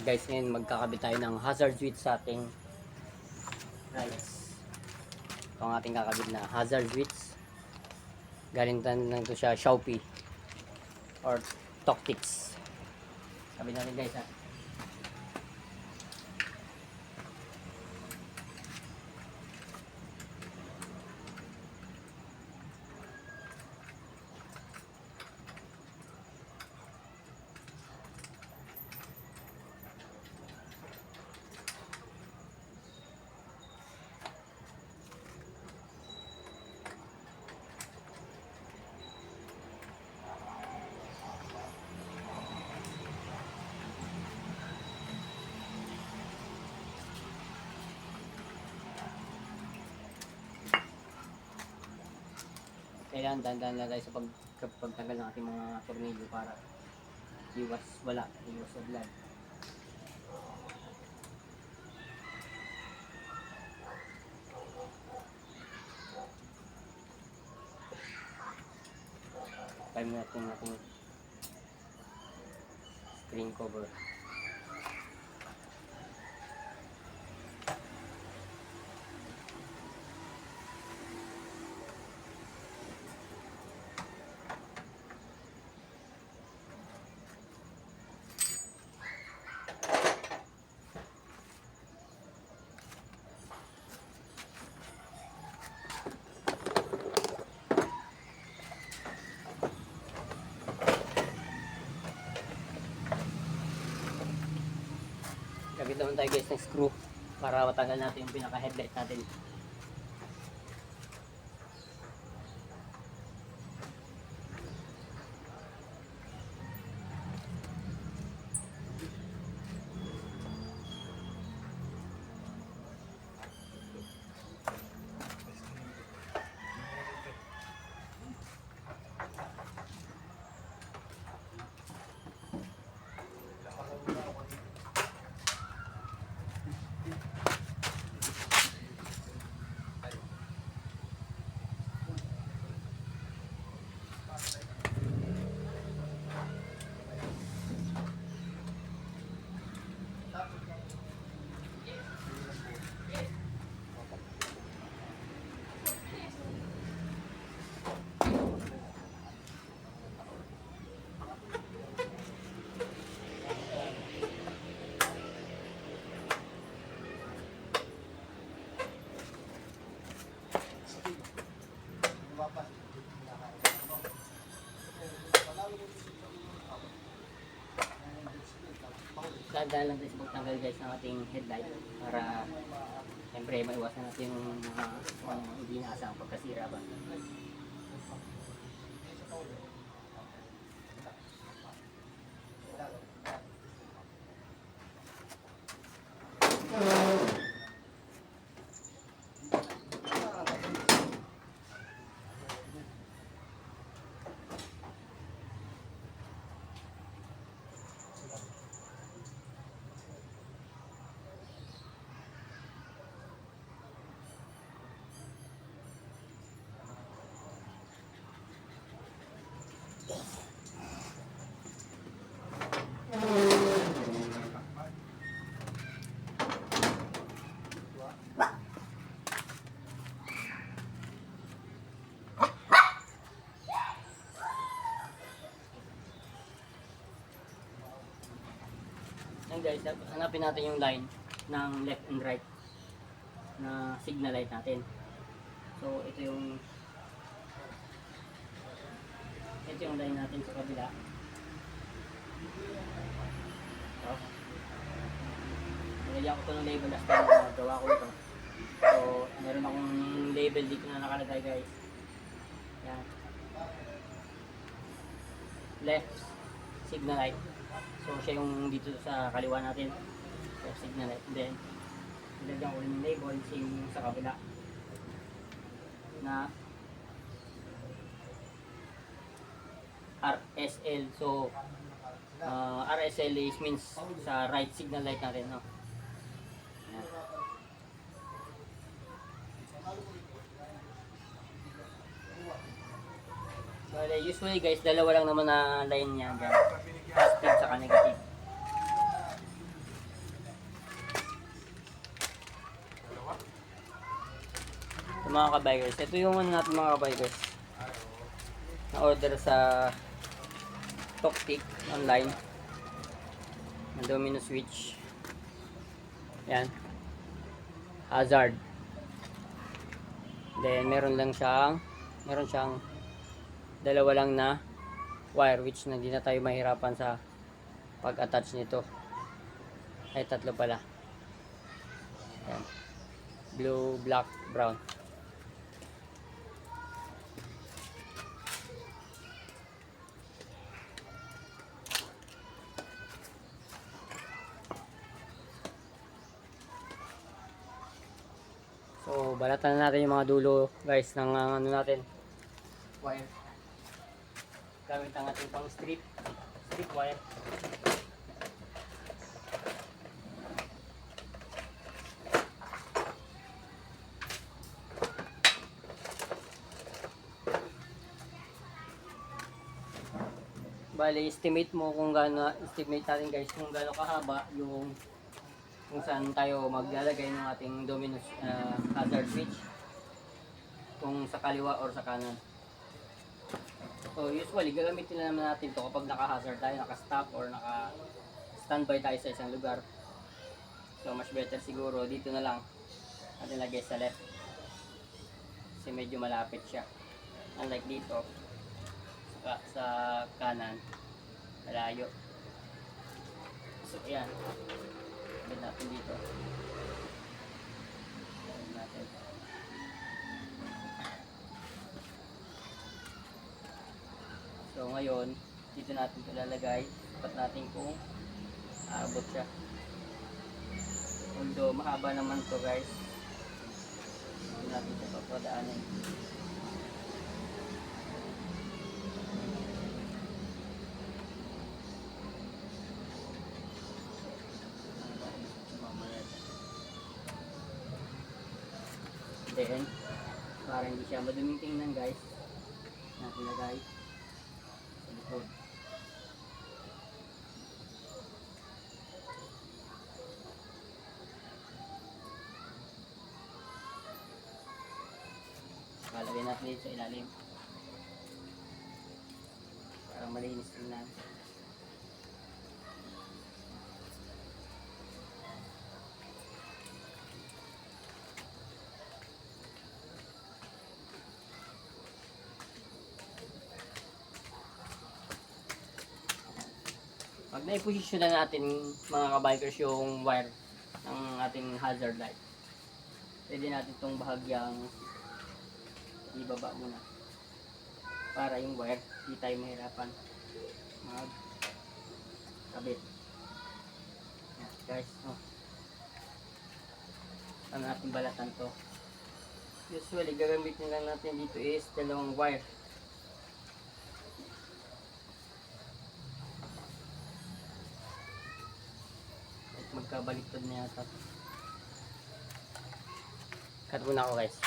Guys, ngayon magkakabit tayo ng hazard switch sa ating rights. Ito ang ating kakabit na hazard switch. Galing lang ito siya Shopee or Toctics. Kabit natin guys ha. Kailangan dahan-dahan lang tayo sa pagtanggal ng ating mga tornilyo para iwas sa blood. Tayo natin ang ating screen cover. Gamit naman tayo guys ng screw para matanggal natin yung pinaka headlight natin. Dahan lang tayo sa pagtanggal guys ng ating headlight para siyempre maiwasan natin yung mga hindi inaasang pagkasira ba. Yan guys, hanapin natin yung line ng left and right na signal light natin. So ito yung line natin sa kabila. So, nilagyan ko ito ng label last time na gawa ko ito. So meron akong label dito na nakalagay guys. Yan. Left signal light. So siya yung dito sa kaliwa natin. So signal light. Then nilagyan ko yung label same sa kabila na RSL. So RSL is means sa right signal light natin, no? Ayan. So usually guys, dalawa lang naman na line niya dyan. Positive saka negative. mga kabikers. Ito yung ano natin mga kabikers. Na-order sa Toktik online. Na domino switch. Yan. Hazard. Then meron siyang dalawa lang na wire, which na hindi na tayo mahirapan sa pag-attach nito. Ay, tatlo pala. Yan. Blue, black, brown. So, balatan na natin yung mga dulo, guys, ng ano natin, wire. Gamit ang ating pang strip wire. Bali, estimate natin guys kung gaano kahaba yung kung saan tayo maglalagay ng ating domino hazard switch, kung sa kaliwa or sa kanan. So usually gagamitin na naman natin to kapag naka-hazard tayo, naka-stop or naka-standby tayo sa isang lugar. So much better siguro dito na lang natin lagay sa left, kasi medyo malapit siya, unlike dito sa kanan malayo. So yan, sabit natin dito. Sabit natin. So ngayon dito natin ito lalagay. Dapat natin kung aabot siya, although mahaba naman to guys. Hindi natin ito papadaanin. Then, para hindi siya maduming tingnan guys, natin lagay sa likod. Palagay natin dito sa ilalim para malinis tingnan. Pag naiposisyon na natin mga kabikers yung wire ng ating hazard light, pwede natin itong bahagyang ibaba muna para yung wire hindi tayo mahirapan magkabit. Yan, guys, ano natin balatan to. Usually gagamitin lang natin dito is dalawang wire. Magkabaliktad na yata. Cut muna ako guys.